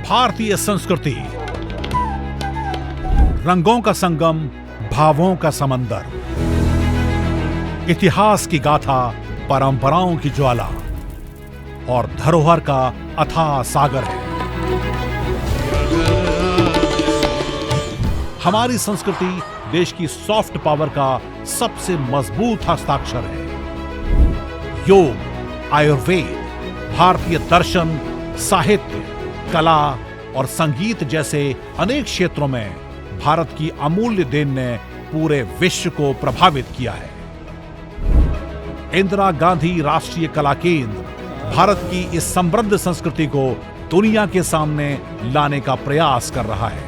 भारतीय संस्कृति, रंगों का संगम, भावों का समंदर, इतिहास की गाथा, परंपराओं की ज्वाला और धरोहर का अथाह सागर है। हमारी संस्कृति देश की सॉफ्ट पावर का सबसे मजबूत हस्ताक्षर है। योग, आयुर्वेद, भारतीय दर्शन, साहित्य, कला और संगीत जैसे अनेक क्षेत्रों में भारत की अमूल्य देन ने पूरे विश्व को प्रभावित किया है। इंदिरा गांधी राष्ट्रीय कला केंद्र भारत की इस समृद्ध संस्कृति को दुनिया के सामने लाने का प्रयास कर रहा है।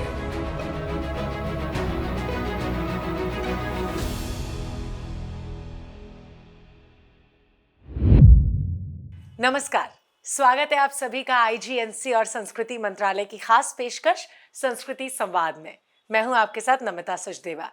नमस्कार, स्वागत है आप सभी का आईजीएनसी और संस्कृति मंत्रालय की खास पेशकश संस्कृति संवाद में। मैं हूं आपके साथ नमिता सचदेवा।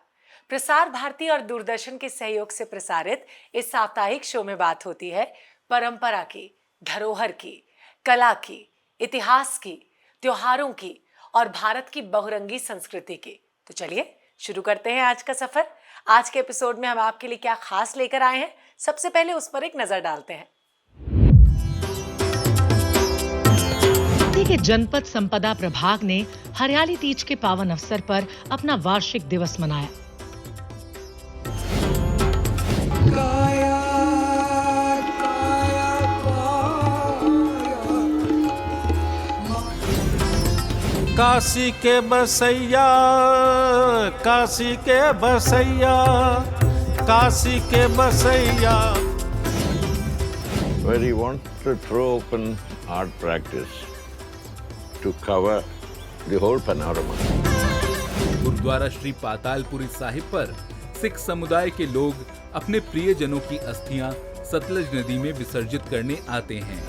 प्रसार भारती और दूरदर्शन के सहयोग से प्रसारित इस साप्ताहिक शो में बात होती है परंपरा की, धरोहर की, कला की, इतिहास की, त्योहारों की और भारत की बहुरंगी संस्कृति की। तो चलिए शुरू करते हैं आज का सफर। आज के एपिसोड में हम आपके लिए क्या खास लेकर आए हैं, सबसे पहले उस पर एक नजर डालते हैं। के जनपद संपदा प्रभाग ने हरियाली तीज के पावन अवसर पर अपना वार्षिक दिवस मनाया। काशी के बसैया, काशी के बसैया, काशी के बसैया। Where he wants to throw open art practice to cover the whole panorama. Gurdwara Shri Patalpuri Sahib पर सिख समुदाय के लोग अपने प्रियजनों की अस्थियां सतलज नदी में विसर्जित करने आते हैं।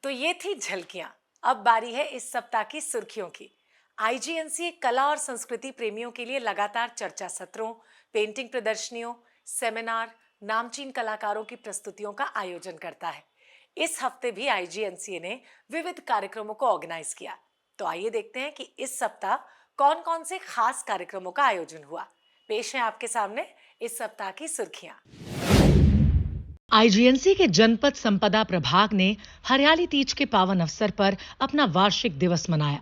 तो ये थी झलकियां। अब बारी है इस सप्ताह की सुर्खियों की। आईजीएनसी कला और संस्कृति प्रेमियों के लिए लगातार चर्चा सत्रों, पेंटिंग प्रदर्शनियों, सेमिनार, नामचीन कलाकारों की प्रस्तुतियों का आयोजन करता है। इस हफ्ते भी आईजीएनसी ने विविध कार्यक्रमों को ऑर्गेनाइज किया। तो आइए देखते हैं कि इस सप्ताह कौन कौन से खास कार्यक्रमों का आयोजन हुआ। पेश है आपके सामने इस सप्ताह की सुर्खियां। आईजीएनसी के जनपद संपदा प्रभाग ने हरियाली तीज के पावन अवसर पर अपना वार्षिक दिवस मनाया।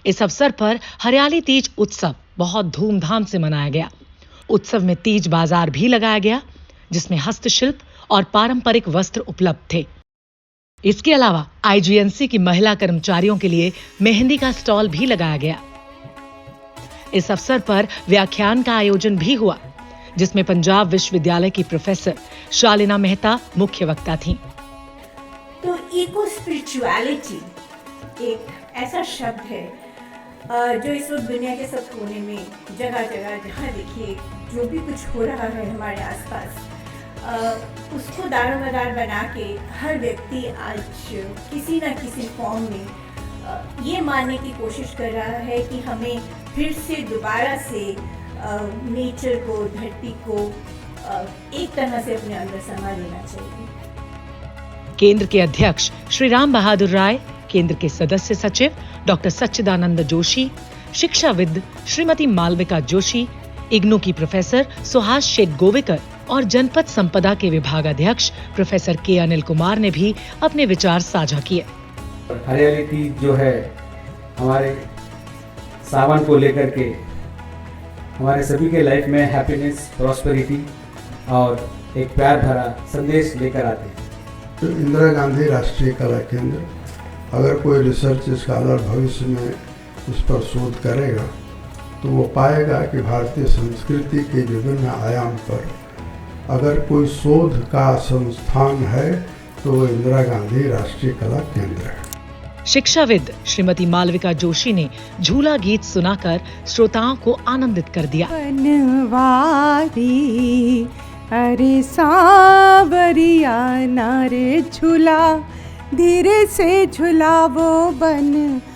इस अवसर पर हरियाली तीज उत्सव बहुत धूमधाम से मनाया गया। उत्सव में तीज बाजार भी लगाया गया, जिसमें हस्तशिल्प और पारंपरिक वस्त्र उपलब्ध थे। इसके अलावा आईजीएनसी की महिला कर्मचारियों के लिए मेहंदी का स्टॉल भी लगाया गया। इस अवसर पर व्याख्यान का आयोजन भी हुआ, जिसमें पंजाब विश्वविद्यालय की प्रोफेसर शालिना मेहता मुख्य वक्ता थीं। तो इको स्पिरिचुअलिटी एक ऐसा शब्द है जो इस वक्त दुनिया के सब कोने में जगह जगह जहाँ देखिए जो भी कुछ हो रहा है हमारे आसपास, उसको दारोमदार बना के हर व्यक्ति आज किसी न किसी फॉर्म में ये मानने की कोशिश कर रहा है कि हमें फिर से दोबारा से नेचर को, धरती को एक तरह से अपने अंदर समा लेना चाहिए। केंद्र के अध्यक्ष श्री राम बहादुर राय, केंद्र के सदस्य सचिव डॉक्टर सच्चिदानंद जोशी, शिक्षाविद श्रीमती मालविका जोशी, इग्नू की प्रोफेसर सुहास शेटगोवेकर और जनपद संपदा के विभागाध्यक्ष प्रोफेसर के अनिल कुमार ने भी अपने विचार साझा किए। हरियाली तीज जो है हमारे सावन को लेकर के हमारे सभी के लाइफ में हैप्पीनेस, प्रॉस्पेरिटी और एक प्यार भरा संदेश लेकर आते हैं। तो इंदिरा गांधी राष्ट्रीय कला केंद्र अगर कोई रिसर्च स्कॉलर भविष्य में उस पर शोध करेगा तो वो पाएगा कि भारतीय संस्कृति के विभिन्न आयाम पर अगर कोई शोध का संस्थान है तो वो इंदिरा गांधी राष्ट्रीय कला केंद्र है। शिक्षाविद श्रीमती मालविका जोशी ने झूला गीत सुनाकर श्रोताओं को आनंदित कर दिया। बनवारी अरे सांवरिया नारे झूला, धीरे से झूलावो बनवारी।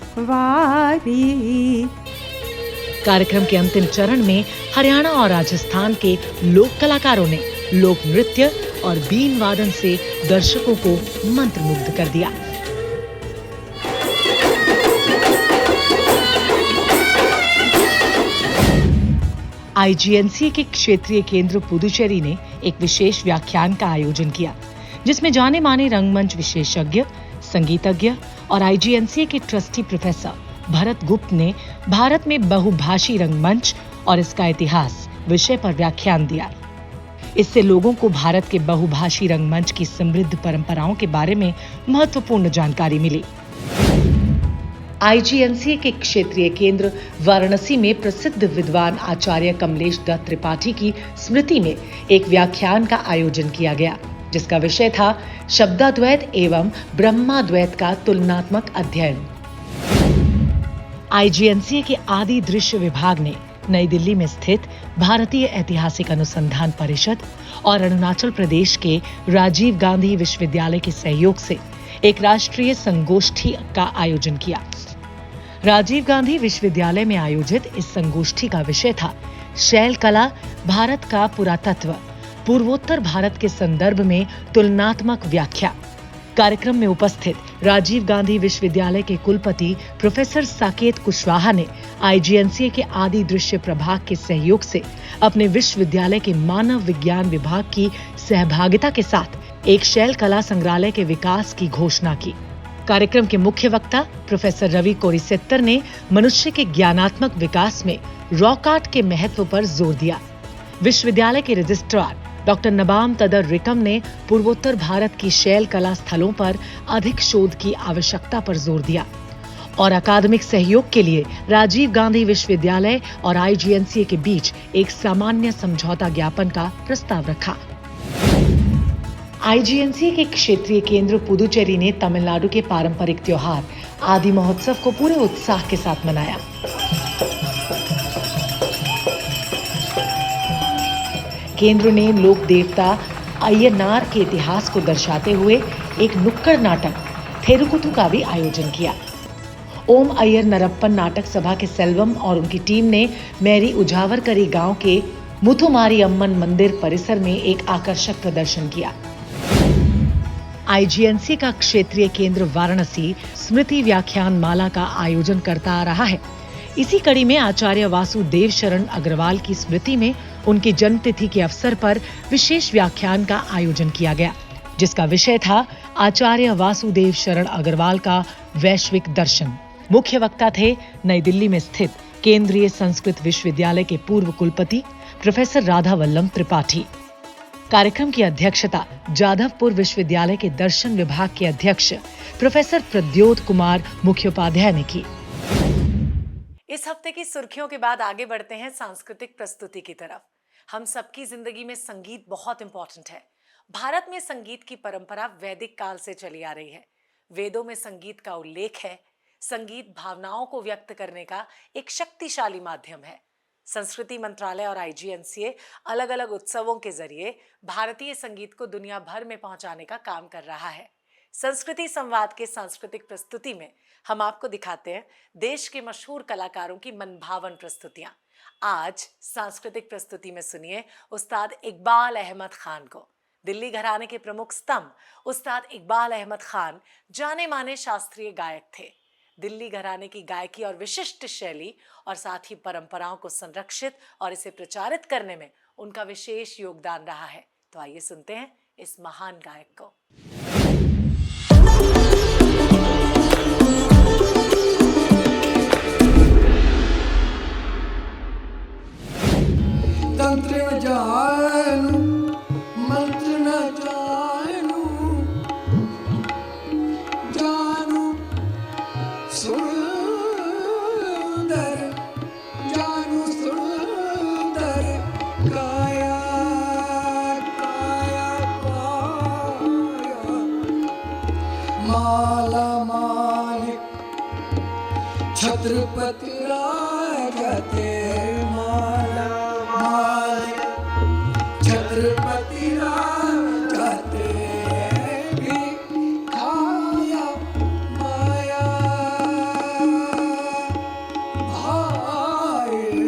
कार्यक्रम के अंतिम चरण में हरियाणा और राजस्थान के लोक कलाकारों ने लोक नृत्य और बीन वादन से दर्शकों को मंत्रमुग्ध कर दिया। आईजीएनसीए के क्षेत्रीय केंद्र पुदुचेरी ने एक विशेष व्याख्यान का आयोजन किया, जिसमें जाने माने रंगमंच विशेषज्ञ, संगीतज्ञ और आईजीएनसीए के ट्रस्टी प्रोफेसर भरत गुप्त ने भारत में बहुभाषी रंगमंच और इसका इतिहास विषय पर व्याख्यान दिया। इससे लोगों को भारत के बहुभाषी रंगमंच की समृद्ध परंपराओं के बारे में महत्वपूर्ण जानकारी मिली। आईजीएनसीए के क्षेत्रीय केंद्र वाराणसी में प्रसिद्ध विद्वान आचार्य कमलेश दत्त त्रिपाठी की स्मृति में एक व्याख्यान का आयोजन किया गया, जिसका विषय था शब्दाद्वैत एवं ब्रह्माद्वैत का तुलनात्मक अध्ययन। आईजीएनसीए के आदि दृश्य विभाग ने नई दिल्ली में स्थित भारतीय ऐतिहासिक अनुसंधान परिषद और अरुणाचल प्रदेश के राजीव गांधी विश्वविद्यालय के सहयोग से एक राष्ट्रीय संगोष्ठी का आयोजन किया। राजीव गांधी विश्वविद्यालय में आयोजित इस संगोष्ठी का विषय था शैल कला, भारत का पुरातत्व, पूर्वोत्तर भारत के संदर्भ में तुलनात्मक व्याख्या। कार्यक्रम में उपस्थित राजीव गांधी विश्वविद्यालय के कुलपति प्रोफेसर साकेत कुशवाहा ने आईजीएनसीए के आदि दृश्य प्रभाग के सहयोग से अपने विश्वविद्यालय के मानव विज्ञान विभाग की सहभागिता के साथ एक शैल कला संग्रहालय के विकास की घोषणा की। कार्यक्रम के मुख्य वक्ता प्रोफेसर रवि कोरिसेत्तर ने मनुष्य के ज्ञानात्मक विकास में रॉक आर्ट के महत्व पर जोर दिया। विश्वविद्यालय के रजिस्ट्रार डॉक्टर नबाम तदर रिकम ने पूर्वोत्तर भारत की शैल कला स्थलों पर अधिक शोध की आवश्यकता पर जोर दिया और अकादमिक सहयोग के लिए राजीव गांधी विश्वविद्यालय और आईजीएनसीए के बीच एक सामान्य समझौता ज्ञापन का प्रस्ताव रखा। आईजीएनसीए के क्षेत्रीय केंद्र पुदुचेरी ने तमिलनाडु के पारंपरिक त्योहार आदि महोत्सव को पूरे उत्साह के साथ मनाया। केंद्र ने लोक देवता अय्यनार के इतिहास को दर्शाते हुए एक नुक्कड़ नाटक थेरुकुथु का भी आयोजन किया। ओम अय्यर नरप्पन नाटक सभा के सेल्वम और उनकी टीम ने मैरी उजावरकरी गांव के मुथुमारी अम्मन मंदिर परिसर में एक आकर्षक प्रदर्शन किया। आईजीएनसीए का क्षेत्रीय केंद्र वाराणसी स्मृति व्याख्यान माला का आयोजन करता आ रहा है। इसी कड़ी में आचार्य वासुदेव शरण अग्रवाल की स्मृति में उनकी जन्मतिथि के अवसर पर विशेष व्याख्यान का आयोजन किया गया, जिसका विषय था आचार्य वासुदेव शरण अग्रवाल का वैश्विक दर्शन। मुख्य वक्ता थे नई दिल्ली में स्थित केंद्रीय संस्कृत विश्वविद्यालय के पूर्व कुलपति प्रोफेसर राधा वल्लभ त्रिपाठी। कार्यक्रम की अध्यक्षता जाधवपुर विश्वविद्यालय के दर्शन विभाग के अध्यक्ष प्रोफेसर प्रद्योत कुमार मुखोपाध्याय ने की। इस हफ्ते की सुर्खियों के बाद आगे बढ़ते हैं सांस्कृतिक प्रस्तुति की तरफ। हम सबकी जिंदगी में संगीत बहुत इंपॉर्टेंट है। भारत में संगीत की परंपरा वैदिक काल से चली आ रही है। वेदों में संगीत का उल्लेख है। संगीत भावनाओं को व्यक्त करने का एक शक्तिशाली माध्यम है। संस्कृति मंत्रालय और आईजीएनसीए अलग अलग उत्सवों के जरिए भारतीय संगीत को दुनिया भर में पहुंचाने का काम कर रहा है। संस्कृति संवाद के सांस्कृतिक प्रस्तुति में हम आपको दिखाते हैं देश के मशहूर कलाकारों की मनभावन प्रस्तुतियां। आज सांस्कृतिक प्रस्तुति में सुनिए उस्ताद इकबाल अहमद खान को। दिल्ली घराने के प्रमुख स्तंभ उस्ताद इकबाल अहमद खान जाने माने शास्त्रीय गायक थे। दिल्ली घराने की गायकी और विशिष्ट शैली और साथ ही परंपराओं को संरक्षित और इसे प्रचारित करने में उनका विशेष योगदान रहा है। तो आइए सुनते हैं इस महान गायक को। तंत्र न जानू मंत्र न जानू जानू सुंदर जानू सुंदर काया काया काया माला मालिक छत्रपति राजा तेरे माला मालिक छत्रपति राजा तेरे भी खाया माया भाई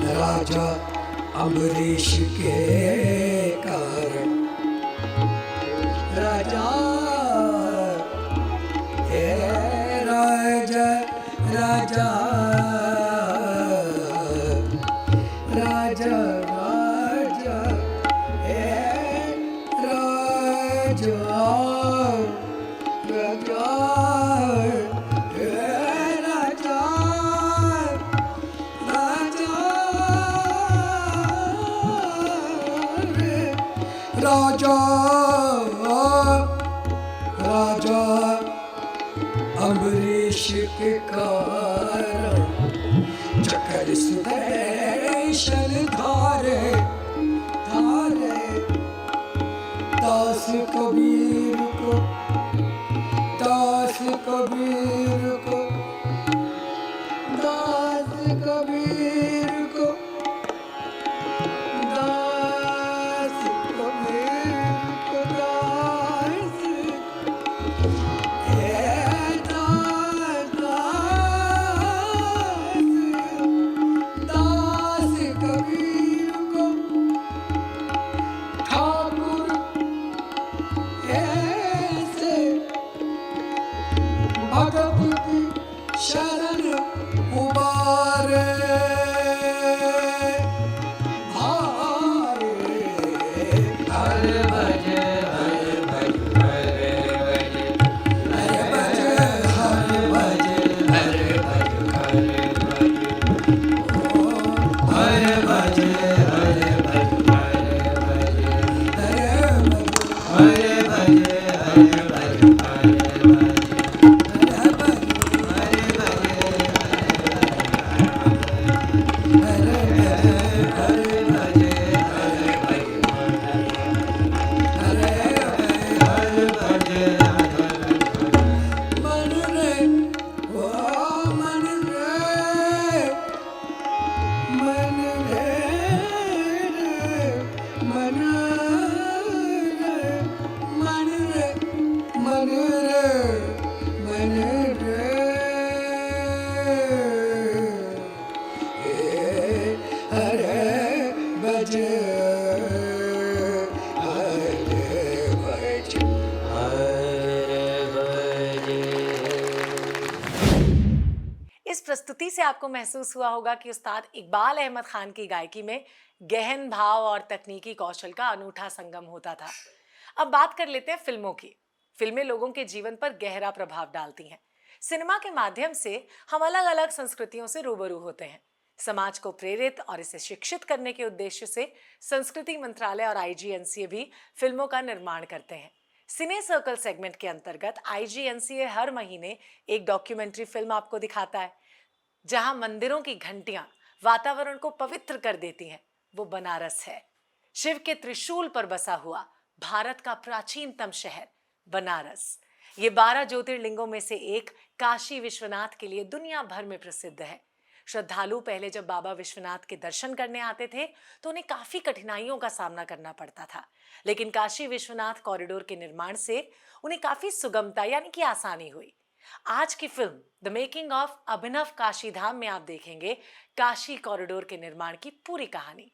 राजा अम्बरीश के कारण राजा हे राजा राजा राजा राजा हे राजा राजा हे राजा राजा राजा अम्बरीश के कारण चक्कर सुदर्शन धारे धारे दास कबीर को दास कबीर को दास कबीर को दास कबीर को दास हे दास कबीर को ठाकुर ऐसे भगत की शरण उबारे इस प्रस्तुति से आपको महसूस हुआ होगा कि उस्ताद इकबाल अहमद खान की गायकी में गहन भाव और तकनीकी कौशल का अनूठा संगम होता था। अब बात कर लेते हैं फिल्मों की। फिल्में लोगों के जीवन पर गहरा प्रभाव डालती हैं। सिनेमा के माध्यम से हम अलग अलग संस्कृतियों से रूबरू होते हैं। समाज को प्रेरित और इसे शिक्षित करने के उद्देश्य से संस्कृति मंत्रालय और IGNCA भी फिल्मों का निर्माण करते हैं। सिने सर्कल सेगमेंट के अंतर्गत IGNCA हर महीने एक डॉक्यूमेंट्री फिल्म आपको दिखाता है, जहां मंदिरों की घंटियां वातावरण को पवित्र कर देती हैं। वो बनारस है। शिव के त्रिशूल पर बसा हुआ भारत का प्राचीनतम शहर बनारस। ये 12 ज्योतिर्लिंगों में से एक काशी विश्वनाथ के लिए दुनिया भर में प्रसिद्ध है। श्रद्धालु पहले जब बाबा विश्वनाथ के दर्शन करने आते थे तो उन्हें काफी कठिनाइयों का सामना करना पड़ता था, लेकिन काशी विश्वनाथ कॉरिडोर के निर्माण से उन्हें काफी सुगमता यानी कि आसानी हुई। आज की फिल्म द मेकिंग ऑफ अभिनव काशी धाम में आप देखेंगे काशी कॉरिडोर के निर्माण की पूरी कहानी।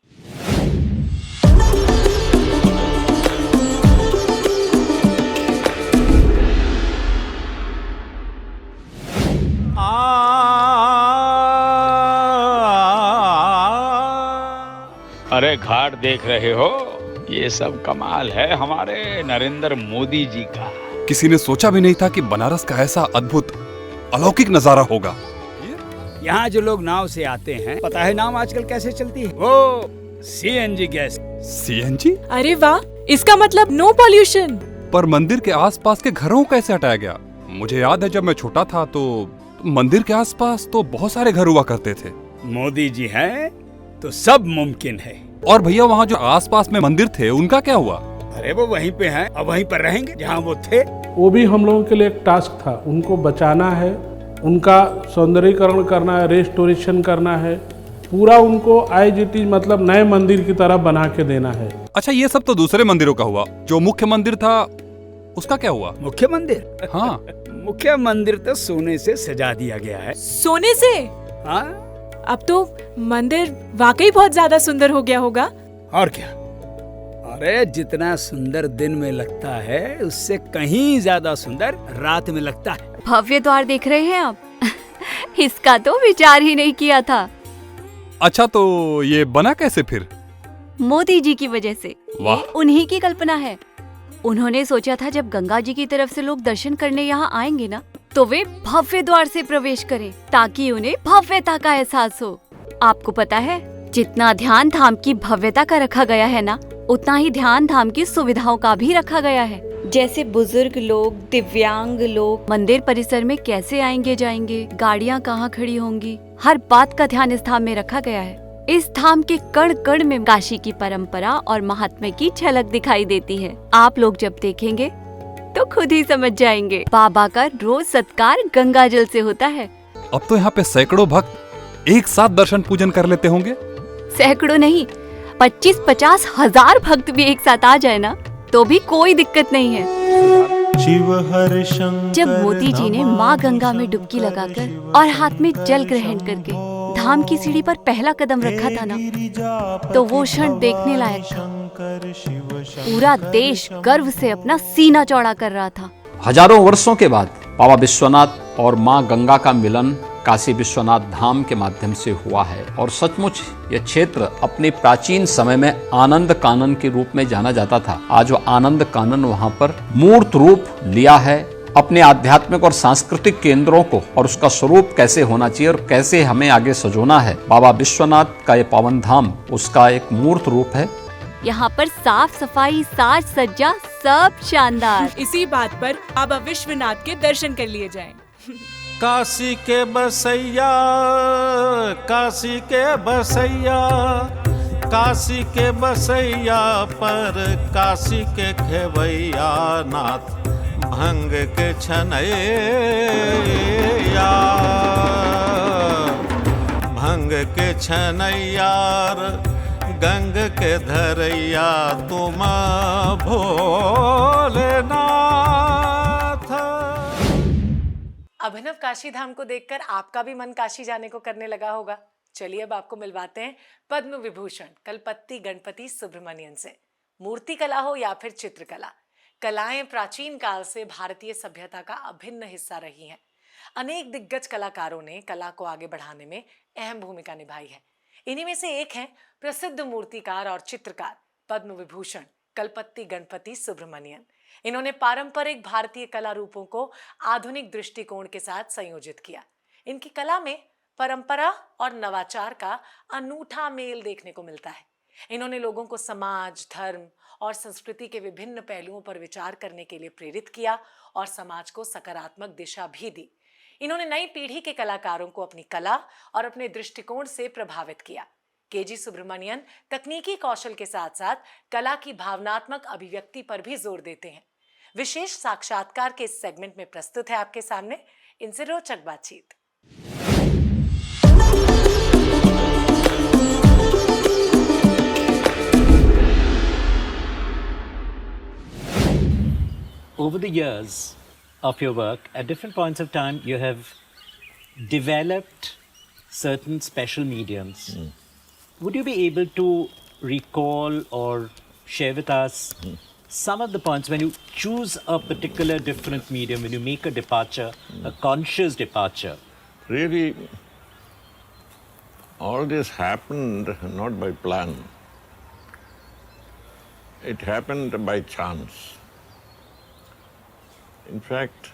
अरे घाट देख रहे हो, ये सब कमाल है हमारे नरेंद्र मोदी जी का। किसी ने सोचा भी नहीं था कि बनारस का ऐसा अद्भुत अलौकिक नजारा होगा। यहाँ जो लोग नाव से आते हैं, पता है नाव आजकल कैसे चलती है? वो CNG गैस। CNG? अरे वाह, इसका मतलब नो पॉल्यूशन। पर मंदिर के आसपास के घरों को कैसे हटाया गया? मुझे याद है जब मैं छोटा था तो मंदिर के आसपास तो बहुत सारे घर हुआ करते थे। मोदी जी हैं तो सब मुमकिन है। और भैया वहाँ जो आसपास में मंदिर थे उनका क्या हुआ? अरे वो वहीं पे हैं और वहीं पर रहेंगे जहाँ वो थे। वो भी हम लोगों के लिए एक टास्क था, उनको बचाना है, उनका सौंदर्यीकरण करना है, रेस्टोरेशन करना है, पूरा उनको आईजीटी मतलब नए मंदिर की तरह बना के देना है। अच्छा, ये सब तो दूसरे मंदिरों का हुआ, जो मुख्य मंदिर था उसका क्या हुआ? मुख्य मंदिर? हाँ मुख्य मंदिर तो सोने से सजा दिया गया है। सोने से? हाँ। अब तो मंदिर वाकई बहुत ज्यादा सुंदर हो गया होगा। और क्या, अरे जितना सुंदर दिन में लगता है उससे कहीं ज्यादा सुंदर रात में लगता है। भव्य द्वार देख रहे हैं आप? इसका तो विचार ही नहीं किया था। अच्छा, तो ये बना कैसे फिर? मोदी जी की वजह से। वाह। उन्हीं की कल्पना है। उन्होंने सोचा था जब गंगा जी की तरफ से लोग दर्शन करने यहाँ आएंगे ना, तो वे भव्य द्वार से प्रवेश करें ताकि उन्हें भव्यता का एहसास हो। आपको पता है, जितना ध्यान धाम की भव्यता का रखा गया है ना, उतना ही ध्यान धाम की सुविधाओं का भी रखा गया है। जैसे बुजुर्ग लोग, दिव्यांग लोग मंदिर परिसर में कैसे आएंगे जाएंगे, गाड़ियाँ कहाँ खड़ी होंगी, हर बात का ध्यान इस धाम में रखा गया है। इस धाम के कण कण में काशी की परंपरा और महात्म्य की झलक दिखाई देती है। आप लोग जब देखेंगे तो खुद ही समझ जाएंगे। बाबा का रोज सत्कार गंगा जल से होता है। अब तो यहाँ पे सैकड़ों भक्त एक साथ दर्शन पूजन कर लेते होंगे। सैकड़ों नहीं, 25-50 हजार भक्त भी एक साथ आ जाए ना, तो भी कोई दिक्कत नहीं है। जब मोदी जी ने माँ गंगा में डुबकी लगाकर और हाथ में जल ग्रहण करके धाम की सीढ़ी पर पहला कदम रखा था ना, तो वो क्षण देखने लायक था। पूरा देश गर्व से अपना सीना चौड़ा कर रहा था। हजारों वर्षों के बाद बाबा विश्वनाथ और माँ गंगा का मिलन काशी विश्वनाथ धाम के माध्यम से हुआ है। और सचमुच यह क्षेत्र अपने प्राचीन समय में आनंद कानन के रूप में जाना जाता था। आज वो आनंद कानन वहाँ पर मूर्त रूप लिया है। अपने आध्यात्मिक और सांस्कृतिक केंद्रों को और उसका स्वरूप कैसे होना चाहिए और कैसे हमें आगे सजोना है, बाबा विश्वनाथ का ये पावन धाम उसका एक मूर्त रूप है। यहाँ पर साफ सफाई, साज सज्जा सब शानदार। इसी बात पर बाबा विश्वनाथ के दर्शन कर लिए जाएं। काशी के बसैया, काशी के बसैया, काशी के बसैया पर काशी के खेवैया नाथ भंग के छनैया, भंग के छनैया गंग के धरैया तुम भोलेनाथ। अभिनव काशी धाम को देखकर आपका भी मन काशी जाने को करने लगा होगा। चलिए अब आपको मिलवाते हैं पद्म विभूषण कलपत्ती गणपति सुब्रमण्यन से। मूर्ति कला हो या फिर चित्रकला, कलाएं प्राचीन काल से भारतीय सभ्यता का अभिन्न हिस्सा रही हैं। अनेक दिग्गज कलाकारों ने कला को आगे बढ़ाने में अहम भूमिका निभाई है। इन्हीं में से एक हैं प्रसिद्ध मूर्तिकार और चित्रकार पद्म विभूषण कलपत्ती गणपति सुब्रमण्यन। इन्होंने पारंपरिक भारतीय कला रूपों को आधुनिक दृष्टिकोण के साथ संयोजित किया। इनकी कला में परंपरा और नवाचार का अनूठा मेल देखने को मिलता है। इन्होंने लोगों को समाज, धर्म और संस्कृति के विभिन्न पहलुओं पर विचार करने के लिए प्रेरित किया और समाज को सकारात्मक दिशा भी दी। इन्होंने नई पीढ़ी के कलाकारों को अपनी कला और अपने दृष्टिकोण से प्रभावित किया। केजी सुब्रमण्यन तकनीकी कौशल के साथ साथ कला की भावनात्मक अभिव्यक्ति पर भी जोर देते हैं। विशेष साक्षात्कार के इस सेगमेंट में प्रस्तुत है आपके सामने इनसे रोचक बातचीत। Over the years of your work, at different points of time, you have developed certain special mediums. Would you be able to recall or share with us some of the points when you choose a particular different medium, when you make a departure, a conscious departure? Really, all this happened not by plan. It happened by chance. In fact,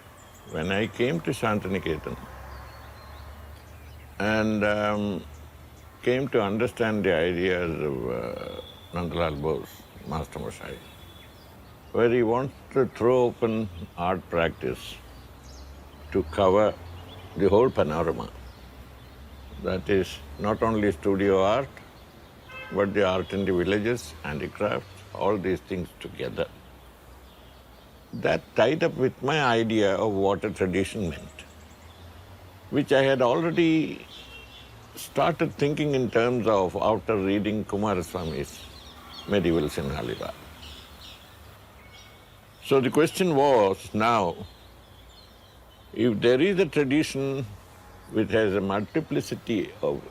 when I came to Shantiniketan and came to understand the ideas of Nandalal Bose, Master Mashai, where he wants to throw open art practice to cover the whole panorama. That is not only studio art, but the art in the villages, handicrafts, all these things together. That tied up with my idea of what a tradition meant, which I had already started thinking in terms of after reading Kumaraswamy's Medieval Sinhalila. So the question was now, if there is a tradition which has a multiplicity of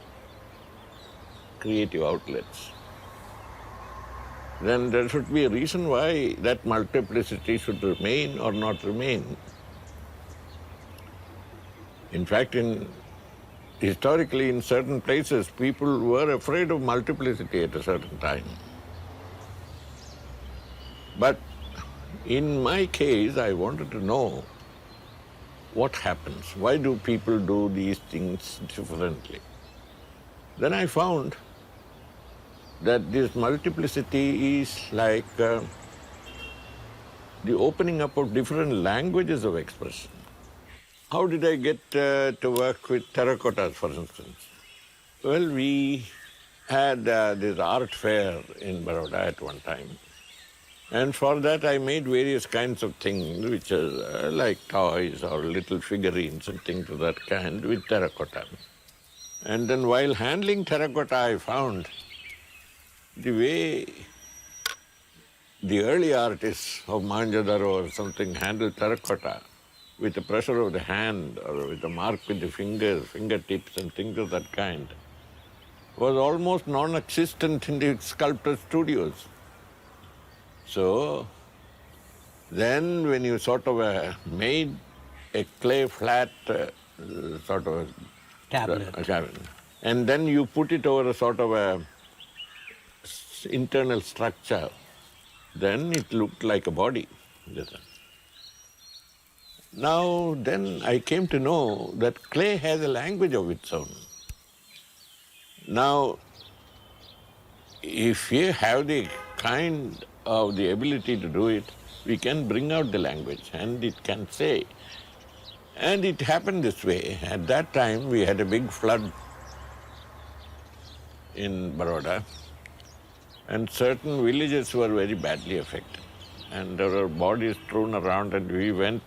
creative outlets, then there should be a reason why that multiplicity should remain or not remain. In fact, historically in certain places, people were afraid of multiplicity at a certain time. But in my case, I wanted to know what happens. Why do people do these things differently? Then I found that this multiplicity is like the opening up of different languages of expression. How did I get to work with terracottas, for instance? Well, we had this art fair in Baroda at one time. And for that I made various kinds of things, which are like toys or little figurines and things of that kind with terracotta. And then while handling terracotta, I found the way the early artists of Mohenjo-daro or something handled terracotta with the pressure of the hand or with the mark with the fingers, fingertips and things of that kind was almost non-existent in the sculptor studios. So then when you sort of made a clay flat sort of tablet, and then you put it over a sort of a internal structure, then it looked like a body. Now then I came to know that clay has a language of its own. Now, if you have the kind of the ability to do it, we can bring out the language and it can say. And it happened this way. At that time we had a big flood in Baroda and certain villages were very badly affected. And there were bodies strewn around and we went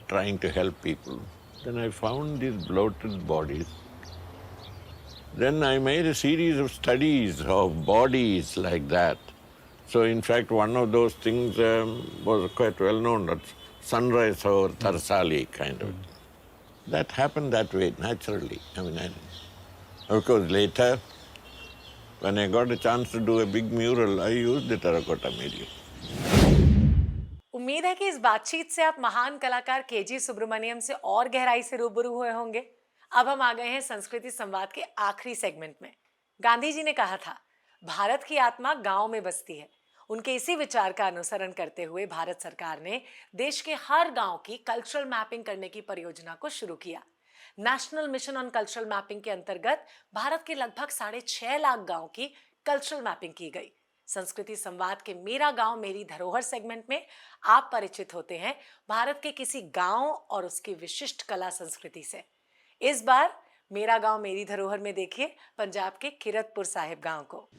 trying to help people. Then I found these bloated bodies. Then I made a series of studies of bodies like that. So in fact one of those things was quite well known, that's sunrise over Tarsali kind of. That happened that way, naturally. Of course later, when I got a chance to do a big mural, I used the terracotta medium. उम्मीद है कि इस बातचीत से आप महान कलाकार KG Subramaniam से और गहराई से रूबरू हुए होंगे। अब हम आ गए हैं संस्कृति संवाद के आखिरी सेगमेंट में। गांधी जी ने कहा था, भारत की आत्मा गांव में बसती है। उनके इसी विचार का अनुसरण करते हुए भारत सरकार ने देश के हर गांव की कल्चरल मैपिंग करने की परियोजना को शुरू किया। National mission on cultural mapping के अंतर्गत भारत के लगभग 6.5 लाख गांव की कल्चरल मैपिंग की गई। संस्कृति संवाद के मेरा गांव मेरी धरोहर सेगमेंट में आप परिचित होते हैं भारत के किसी गांव और उसकी विशिष्ट कला संस्कृति से। इस बार मेरा गांव मेरी धरोहर में देखिए पंजाब के किरतपुर साहिब गांव को।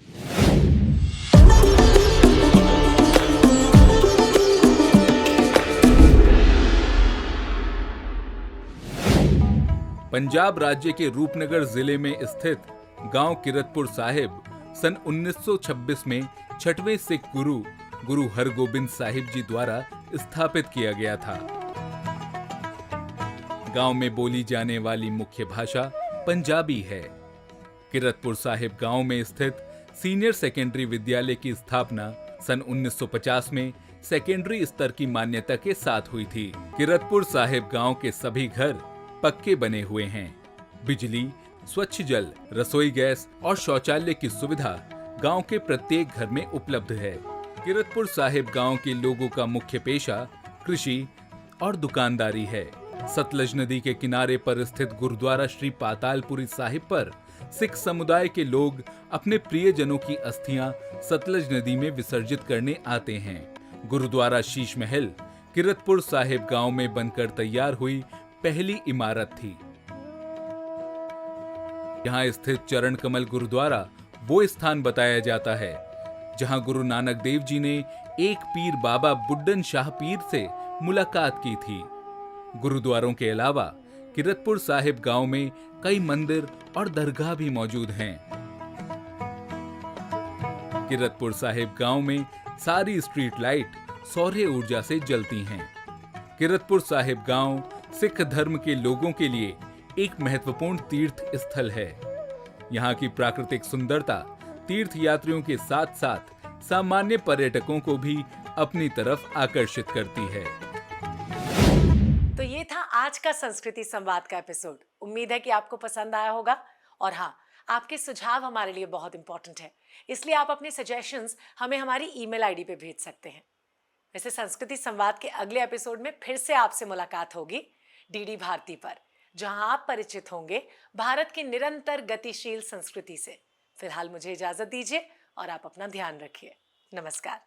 पंजाब राज्य के रूपनगर जिले में स्थित गांव किरतपुर साहिब सन 1926 में 6वें सिख गुरु हरगोबिंद साहिब जी द्वारा स्थापित किया गया था। गांव में बोली जाने वाली मुख्य भाषा पंजाबी है। किरतपुर साहिब गांव में स्थित सीनियर सेकेंडरी विद्यालय की स्थापना सन 1950 में सेकेंडरी स्तर की मान्यता के साथ हुई थी। किरतपुर साहिब गांव के सभी घर पक्के बने हुए हैं। बिजली, स्वच्छ जल, रसोई गैस और शौचालय की सुविधा गांव के प्रत्येक घर में उपलब्ध है। किरतपुर साहिब गांव के लोगों का मुख्य पेशा कृषि और दुकानदारी है। सतलज नदी के किनारे पर स्थित गुरुद्वारा श्री पातालपुरी साहिब पर सिख समुदाय के लोग अपने प्रियजनों की अस्थियां सतलज नदी में विसर्जित करने आते हैं। गुरुद्वारा शीश महल किरतपुर साहिब गांव में बनकर तैयार हुई पहली इमारत थी। यहाँ स्थित चरण कमल गुरुद्वारा वो स्थान बताया जाता है जहां गुरु नानक देव जी ने एक पीर बाबा बुड्ढन शाह पीर से मुलाकात की थी। गुरुद्वारों के अलावा किरतपुर साहिब गांव में कई मंदिर और दरगाह भी मौजूद हैं। किरतपुर साहिब गांव में सारी स्ट्रीट लाइट सौर ऊर्जा से जलती हैं। किरतपुर साहिब गांव सिख धर्म के लोगों के लिए एक महत्वपूर्ण तीर्थ स्थल है। यहाँ की प्राकृतिक सुंदरता तीर्थ यात्रियों के साथ साथ सामान्य पर्यटकों को भी अपनी तरफ आकर्षित करती है। तो ये था आज का संस्कृति संवाद का एपिसोड। उम्मीद है कि आपको पसंद आया होगा। और हाँ, आपके सुझाव हमारे लिए बहुत इंपॉर्टेंट है, इसलिए आप अपने सजेशंस हमें हमारी ईमेल आईडी पे भेज सकते हैं। वैसे संस्कृति संवाद के अगले एपिसोड में फिर से आपसे मुलाकात होगी डीडी भारती पर, जहां आप परिचित होंगे भारत की निरंतर गतिशील संस्कृति से। फिलहाल मुझे इजाजत दीजिए और आप अपना ध्यान रखिए। नमस्कार।